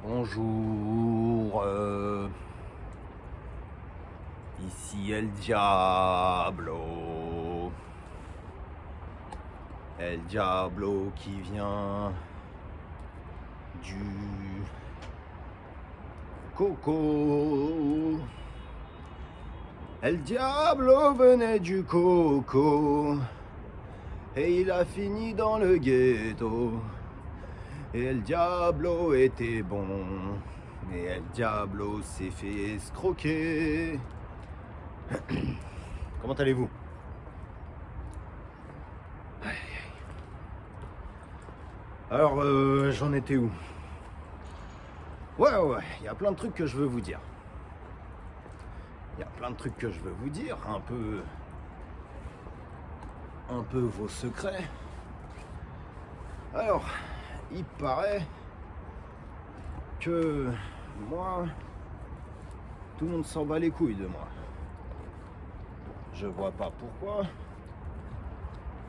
Bonjour, ici El Diablo. El Diablo qui vient du Coco. El Diablo venait du Coco et il a fini dans le ghetto. Et El Diablo était bon, mais El Diablo s'est fait escroquer. Comment allez-vous? Alors, j'en étais où? Ouais, il y a plein de trucs que je veux vous dire. Un peu vos secrets. Alors, il paraît que moi, tout le monde s'en bat les couilles de moi. Je vois pas pourquoi.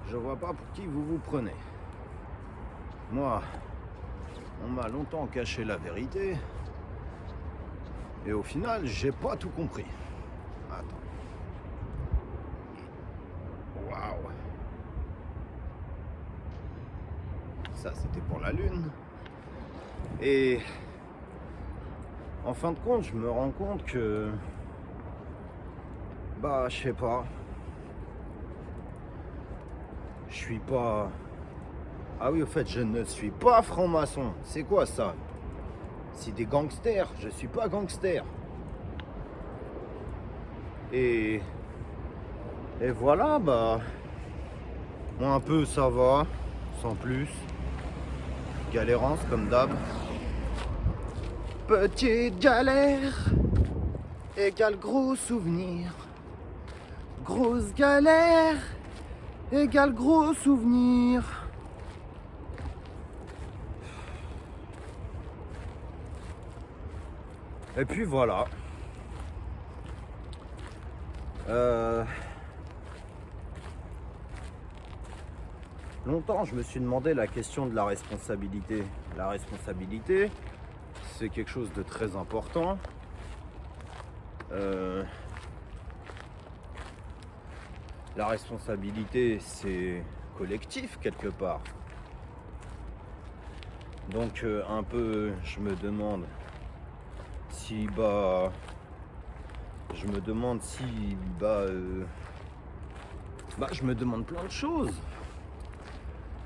Je vois pas pour qui vous vous prenez. Moi, on m'a longtemps caché la vérité. Et au final, j'ai pas tout compris. Attends. Waouh. Ça, c'était pour la lune. Et en fin de compte, je me rends compte que... Bah, je sais pas. Je suis pas... Ah oui, au fait, je ne suis pas franc-maçon. C'est quoi ça? C'est des gangsters. Je suis pas gangster. Et voilà, bah... Moi, un peu, ça va. Sans plus. Galérance, comme d'hab. Petite galère égale gros souvenir. Grosse galère égale gros souvenir. Et puis voilà. Longtemps, je me suis demandé la question de la responsabilité. La responsabilité, c'est quelque chose de très important. La responsabilité, c'est collectif quelque part. Donc un peu, je me demande si je me demande plein de choses.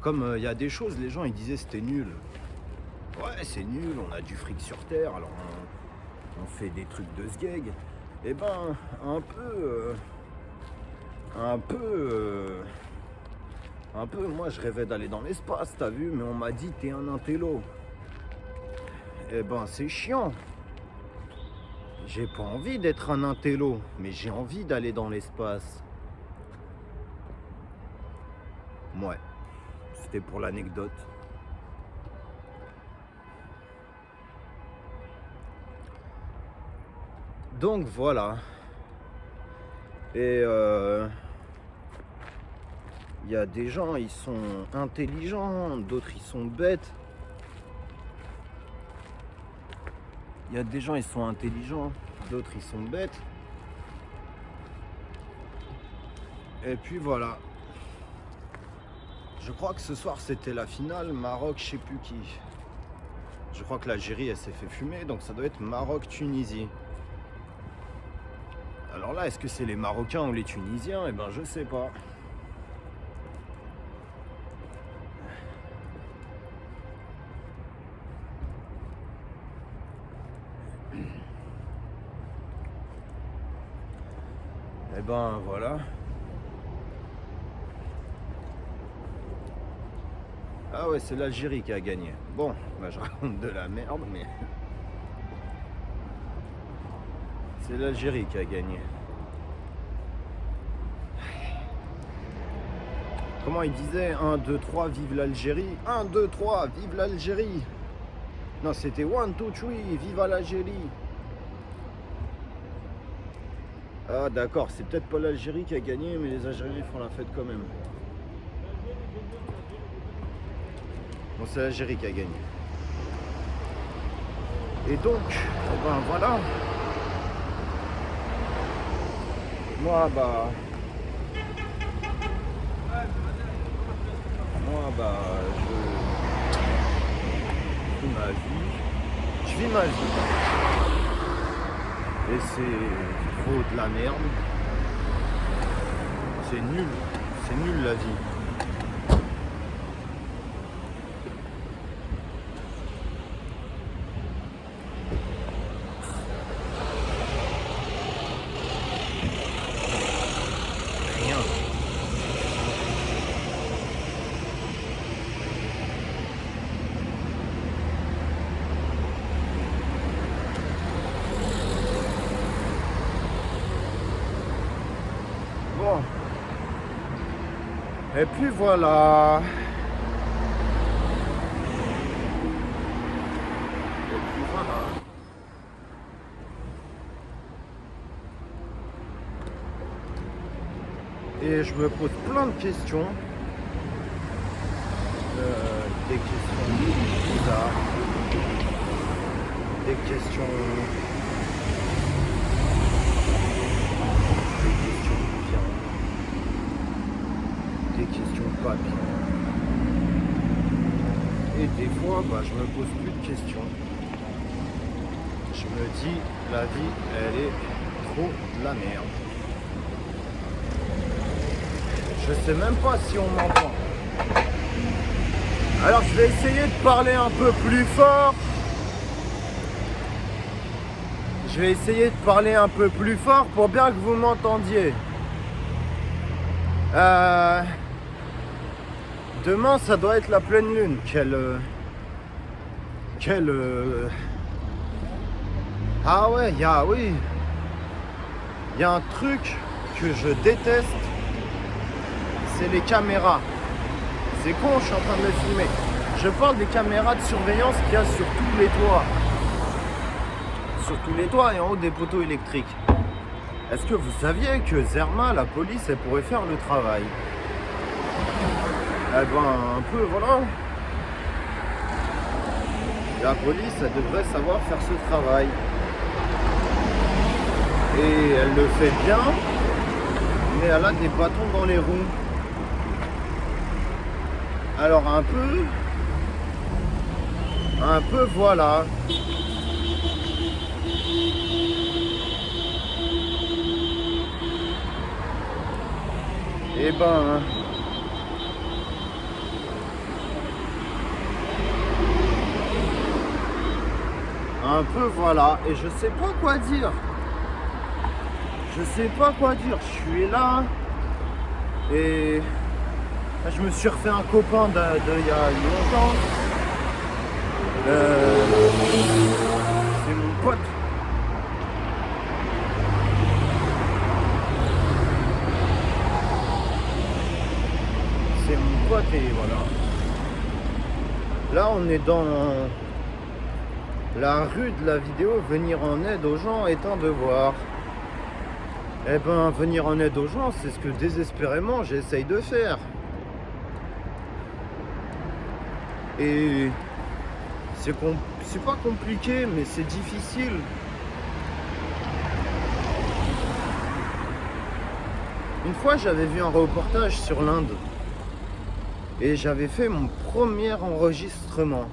Comme il y a des choses, les gens ils disaient c'était nul. Ouais, c'est nul, on a du fric sur terre, alors on fait des trucs de sgeg. Eh ben, un peu, moi je rêvais d'aller dans l'espace, t'as vu, mais on m'a dit t'es un intello. Eh ben, c'est chiant. J'ai pas envie d'être un intello, mais j'ai envie d'aller dans l'espace. Ouais, c'était pour l'anecdote. Donc voilà. Et y a des gens, ils sont intelligents, d'autres ils sont bêtes. Il y a des gens, ils sont intelligents, d'autres ils sont bêtes. Et puis voilà. Je crois que ce soir c'était la finale, Maroc, je sais plus qui. Je crois que l'Algérie elle s'est fait fumer, donc ça doit être Maroc-Tunisie. Alors là, est-ce que c'est les Marocains ou les Tunisiens? Eh ben je sais pas. Eh ben voilà. Ah ouais, c'est l'Algérie qui a gagné. Bon, bah je raconte de la merde, mais... C'est l'Algérie qui a gagné. Comment il disait? 1, 2, 3, vive l'Algérie. 1, 2, 3, vive l'Algérie. Non, c'était 1, 2, 3, vive l'Algérie. Ah d'accord, c'est peut-être pas l'Algérie qui a gagné, mais les Algériens font la fête quand même. Bon, c'est l'Algérie qui a gagné. Et donc, eh ben voilà. Moi, je vis ma vie. Et c'est trop de la merde. C'est nul la vie. Rien. Bon. Et puis voilà. Et je me pose plein de questions. Des questions bizarres. Des questions bien. Des questions pas bien. Et des fois, je me pose plus de questions. Je me dis, la vie, elle est trop de la merde. Je sais même pas si on m'entend. Alors je vais essayer de parler un peu plus fort. Je vais essayer de parler un peu plus fort pour bien que vous m'entendiez. Demain ça doit être la pleine lune. Ah ouais, il y a un truc que je déteste. C'est les caméras. C'est con, je suis en train de me filmer. Je parle des caméras de surveillance qu'il y a sur tous les toits. Sur tous les toits et en haut des poteaux électriques. Est-ce que vous saviez que Zerma, la police, elle pourrait faire le travail? Eh ben, un peu, voilà. La police, elle devrait savoir faire ce travail. Et elle le fait bien, mais elle a des bâtons dans les roues. Alors un peu voilà. Et ben un peu voilà. Et je sais pas quoi dire. Je sais pas quoi dire. Je suis là et je me suis refait un copain il y a longtemps. C'est mon pote. C'est mon pote et voilà. Là on est dans la rue de la vidéo. Venir en aide aux gens est un devoir. Eh ben venir en aide aux gens, c'est ce que désespérément j'essaye de faire. Et c'est pas compliqué, mais c'est difficile. Une fois, j'avais vu un reportage sur l'Inde et j'avais fait mon premier enregistrement.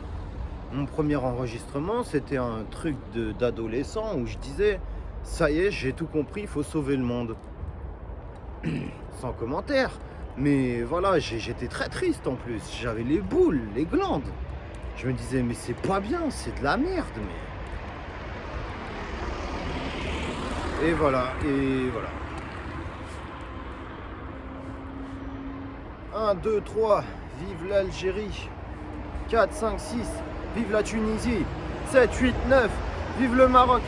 Mon premier enregistrement, c'était un truc d'adolescent où je disais « Ça y est, j'ai tout compris, il faut sauver le monde. » Sans commentaire. Mais voilà, j'étais très triste en plus. J'avais les boules, les glandes. Je me disais, mais c'est pas bien, c'est de la merde, mais... Et voilà. 1, 2, 3, vive l'Algérie. 4, 5, 6, vive la Tunisie. 7, 8, 9, vive le Maroc.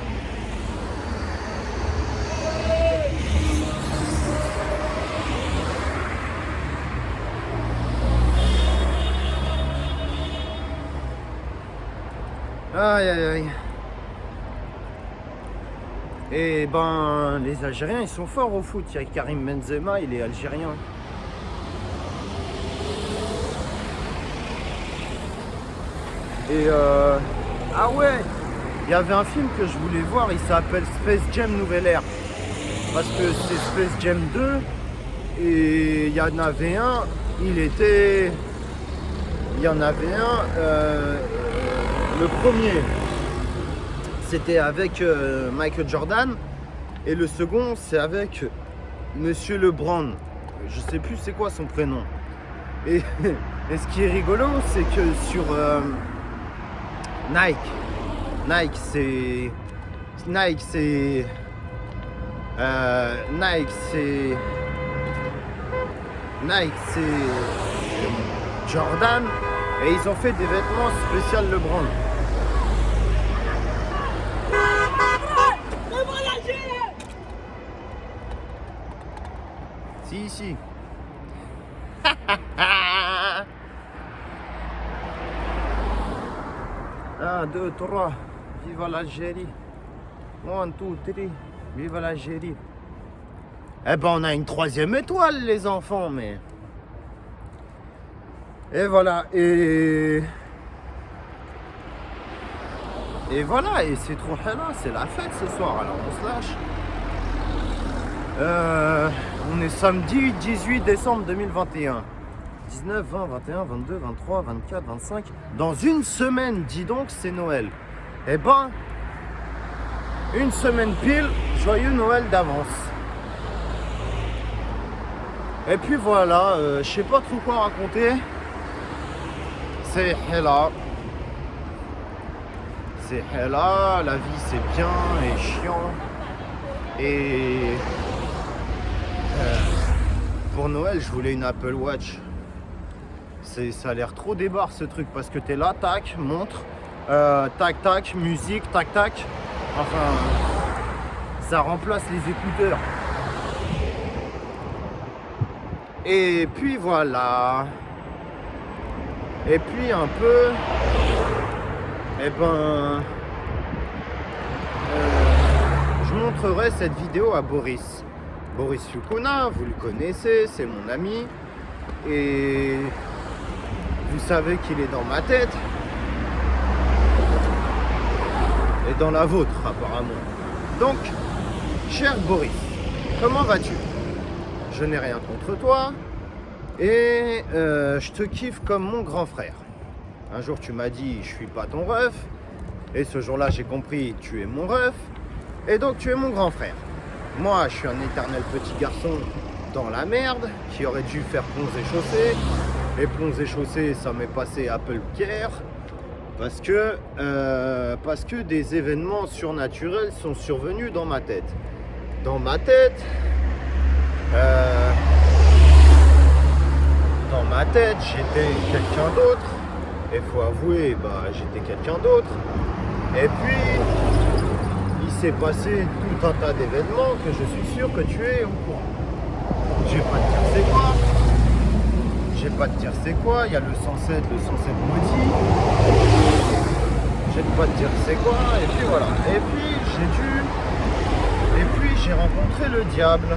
Aïe aïe aïe. Et ben les Algériens ils sont forts au foot. Il y a Karim Benzema, il est algérien. Et ah ouais, Il y avait un film que je voulais voir, il s'appelle Space Jam Nouvelle Ère. Parce que c'est Space Jam 2 et il y en avait un, il y en avait un, le premier, c'était avec Michael Jordan et le second, c'est avec Monsieur LeBron. Je sais plus c'est quoi son prénom. Et ce qui est rigolo, c'est que sur Nike, c'est Jordan et ils ont fait des vêtements spécial LeBron. Si. 1, 2, 3, vive l'Algérie. 1, 2, 3, vive l'Algérie. Eh ben on a une 3e étoile les enfants, mais... Et voilà, et voilà, et c'est trop là, c'est la fête ce soir, alors on se lâche. On est samedi 18 décembre 2021. 19, 20, 21, 22, 23, 24, 25. Dans une semaine, dis donc, c'est Noël. Eh ben, une semaine pile, joyeux Noël d'avance. Et puis voilà, je sais pas trop quoi raconter. C'est là. C'est là, la vie c'est bien et chiant. Et pour Noël, je voulais une Apple Watch. Ça a l'air trop débarre ce truc parce que t'es là, tac, montre, tac, tac, musique, tac, tac. Enfin, ça remplace les écouteurs. Et puis voilà. Et puis un peu, eh ben, je montrerai cette vidéo à Boris. Boris Fukuna, vous le connaissez, c'est mon ami. Et vous savez qu'il est dans ma tête. Et dans la vôtre, apparemment. Donc, cher Boris, comment vas-tu? Je n'ai rien contre toi. Et je te kiffe comme mon grand frère. Un jour tu m'as dit je suis pas ton ref. Et ce jour-là j'ai compris tu es mon ref. Et donc tu es mon grand frère. Moi je suis un éternel petit garçon dans la merde qui aurait dû faire Ponts et Chaussées. Et Ponts et Chaussées ça m'est passé Apple Care. Parce que des événements surnaturels sont survenus dans ma tête. Dans ma tête, j'étais quelqu'un d'autre. Et faut avouer, j'étais quelqu'un d'autre. Et puis, il s'est passé tout un tas d'événements que je suis sûr que tu es au courant. Je vais pas te dire c'est quoi. Il y a le 107 maudit. Je vais pas te dire c'est quoi. Et puis voilà. Et puis j'ai rencontré le diable.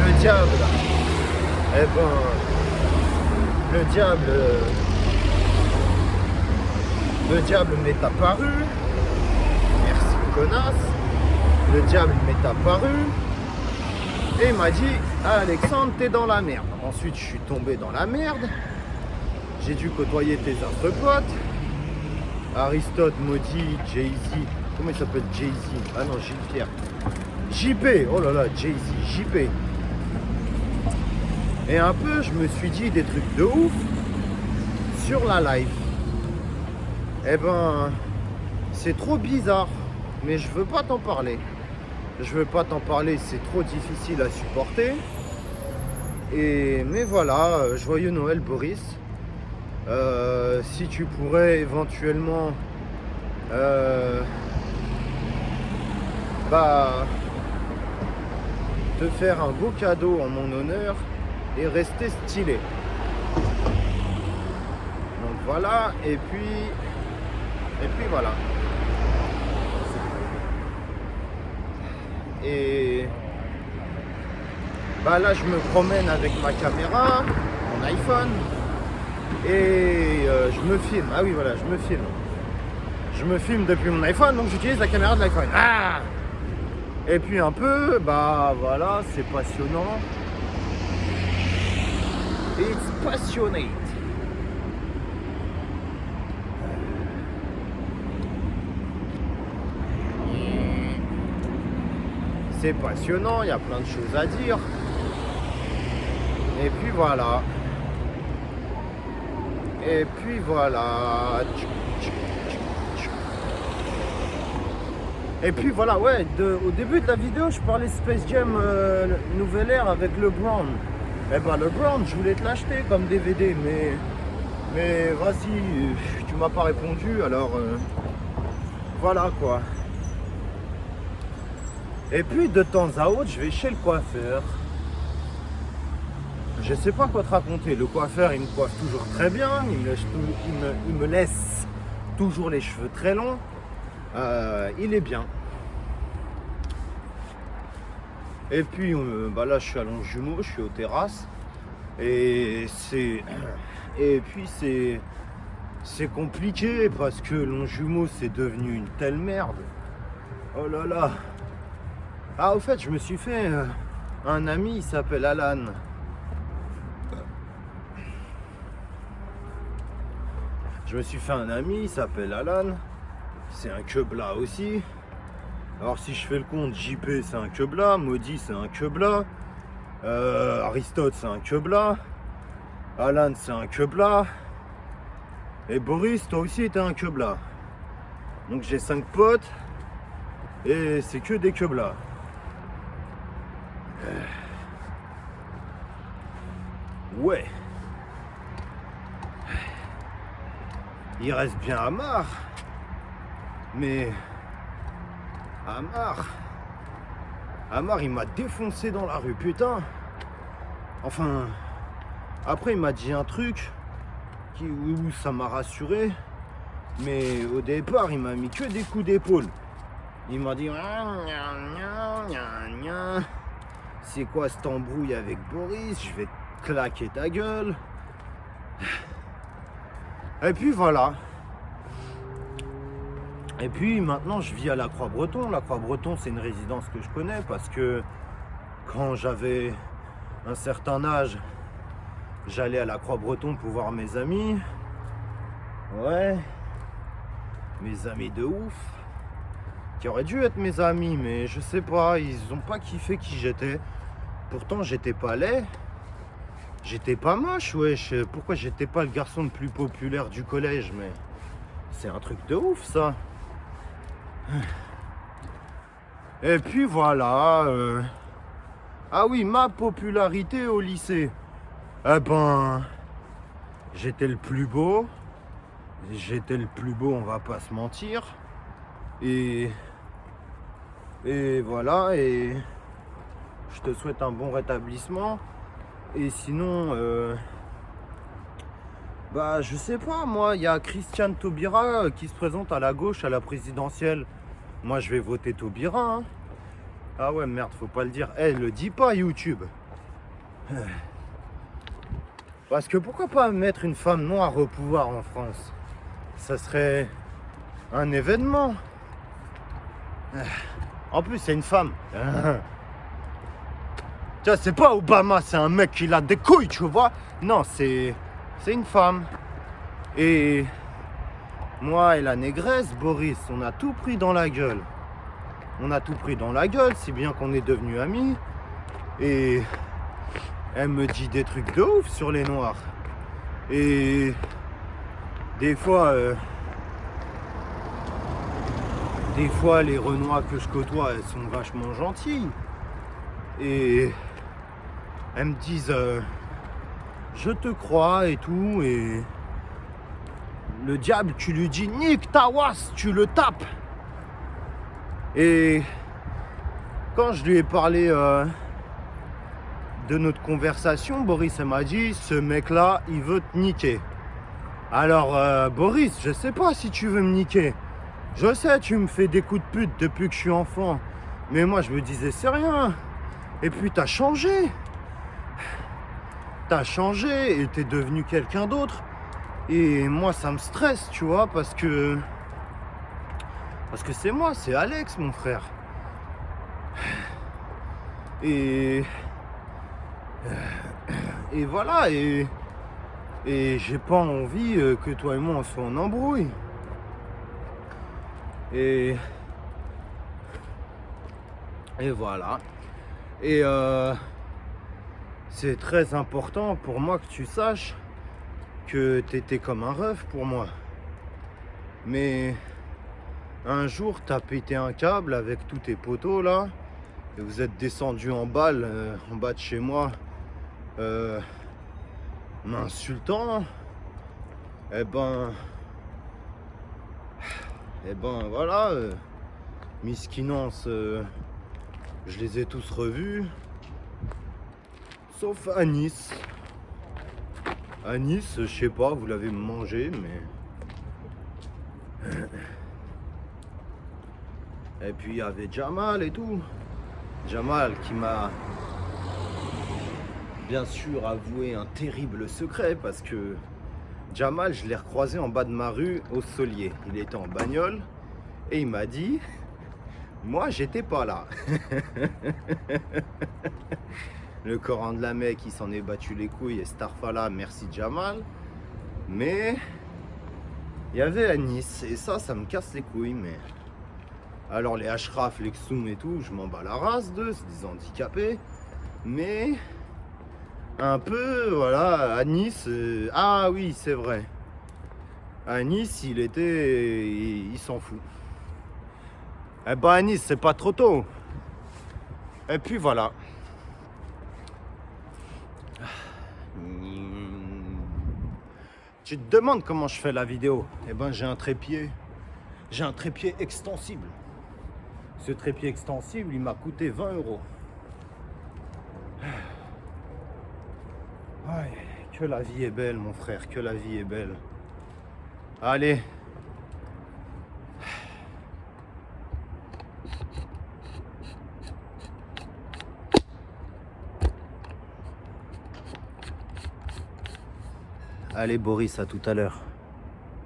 Le diable. Eh ben, le diable m'est apparu. Merci connasse. Le diable m'est apparu et m'a dit Alexandre, t'es dans la merde. Ensuite, je suis tombé dans la merde. J'ai dû côtoyer tes autres potes. Aristote, Maudit, Jay-Z. Comment il s'appelle Jay-Z? Ah non, Gilles Pierre. JP, oh là là, Jay-Z, JP. Et un peu, je me suis dit des trucs de ouf sur la live. Eh ben, c'est trop bizarre, mais je veux pas t'en parler. C'est trop difficile à supporter. Mais voilà, joyeux Noël Boris. Si tu pourrais éventuellement te faire un beau cadeau en mon honneur et rester stylé. Donc voilà, et puis voilà. Et là je me promène avec ma caméra, mon iPhone, et je me filme. Ah oui voilà, je me filme. je me filme depuis mon iPhone, donc j'utilise la caméra de l'iPhone. Ah, et puis un peu, bah voilà, c'est passionnant. It's passionate. C'est passionnant, il y a plein de choses à dire. Et puis voilà. Et puis voilà. Et puis voilà, ouais, au début de la vidéo, je parlais Space Jam Nouvelle Ère avec LeBron. Eh ben LeBron, je voulais te l'acheter comme DVD, mais vas-y, tu m'as pas répondu, alors voilà quoi. Et puis de temps à autre, je vais chez le coiffeur. Je sais pas quoi te raconter. Le coiffeur, il me coiffe toujours très bien. Il me laisse toujours les cheveux très longs. Il est bien. Et puis bah là, je suis à Longjumeau, je suis aux terrasses. Et puis c'est compliqué parce que Longjumeau, c'est devenu une telle merde. Oh là là. Ah, au fait, je me suis fait un ami, il s'appelle Alan. Je me suis fait un ami, il s'appelle Alan. C'est un quebla aussi. Alors si je fais le compte, JP c'est un quebla, Maudit c'est un quebla, Aristote c'est un quebla, Alan c'est un quebla, et Boris toi aussi t'es un quebla. Donc j'ai 5 potes et c'est que des queblas. Ouais. Il reste bien Amar. Mais Amar il m'a défoncé dans la rue, putain. Enfin, après il m'a dit un truc où ça m'a rassuré. Mais au départ il m'a mis que des coups d'épaule. Il m'a dit c'est quoi cette embrouille avec Boris, je vais te claquer ta gueule. Et puis voilà. Et puis maintenant je vis à la Croix-Breton. La Croix-Breton c'est une résidence que je connais parce que quand j'avais un certain âge, j'allais à la Croix-Breton pour voir mes amis. Ouais. Mes amis de ouf. Qui auraient dû être mes amis, mais je sais pas, ils ont pas kiffé qui j'étais. Pourtant j'étais pas laid. J'étais pas moche, wesh. Pourquoi j'étais pas le garçon le plus populaire du collège, mais c'est un truc de ouf ça. Et puis voilà. Ah oui, ma popularité au lycée. Eh ben, j'étais le plus beau. J'étais le plus beau, on va pas se mentir. Et voilà, et je te souhaite un bon rétablissement. Et sinon, bah je sais pas, moi, il y a Christiane Taubira qui se présente à la gauche à la présidentielle. Moi je vais voter Taubira. Hein. Ah ouais, merde, faut pas le dire. Elle le dit pas YouTube. Parce que pourquoi pas mettre une femme noire au pouvoir en France? Ça serait un événement. En plus, c'est une femme. Tu vois, c'est pas Obama, c'est un mec qui a des couilles, tu vois. Non, c'est une femme. Et moi et la négresse, Boris, on a tout pris dans la gueule. On a tout pris dans la gueule, si bien qu'on est devenus amis. Et elle me dit des trucs de ouf sur les noirs. Et des fois, les Renois que je côtoie, elles sont vachement gentilles. Et elles me disent je te crois et tout. Et le diable, tu lui dis nique ta wasse, tu le tapes. Et quand je lui ai parlé de notre conversation, Boris elle m'a dit ce mec là il veut te niquer. Alors Boris, je sais pas si tu veux me niquer. Je sais, tu me fais des coups de pute depuis que je suis enfant. Mais moi je me disais c'est rien. Et puis t'as changé. T'as changé et t'es devenu quelqu'un d'autre. Et moi ça me stresse, tu vois, parce que Parce que c'est moi, c'est Alex, mon frère. Et voilà, et j'ai pas envie que toi et moi on soit en embrouille. Et voilà. Et c'est très important pour moi que tu saches que t'étais comme un ref pour moi. Mais un jour, t'as pété un câble avec tous tes poteaux là, et vous êtes descendu en balle, en bas de chez moi, m'insultant. Eh ben voilà, miskinance, je les ai tous revus, sauf Anis. Anis, je sais pas, vous l'avez mangé, mais... Et puis il y avait Jamal et tout. Jamal qui m'a bien sûr avoué un terrible secret, parce que Jamal, je l'ai recroisé en bas de ma rue au Solier. Il était en bagnole et il m'a dit, moi j'étais pas là. Le Coran de la Mecque, il s'en est battu les couilles, et Starfala, merci Jamal. Mais il y avait Anis, et ça me casse les couilles. Mais alors les Ashraf, les Ksoum et tout, je m'en bats la race d'eux, c'est des handicapés. Mais un peu, voilà, Anis, ah oui, c'est vrai. Anis, il s'en fout. Eh ben Anis, c'est pas trop tôt. Et puis voilà. Tu te demandes comment je fais la vidéo? Eh ben j'ai un trépied. J'ai un trépied extensible. Ce trépied extensible, il m'a coûté 20 €. Aïe, que la vie est belle, mon frère, que la vie est belle. Allez. Allez Boris, à tout à l'heure.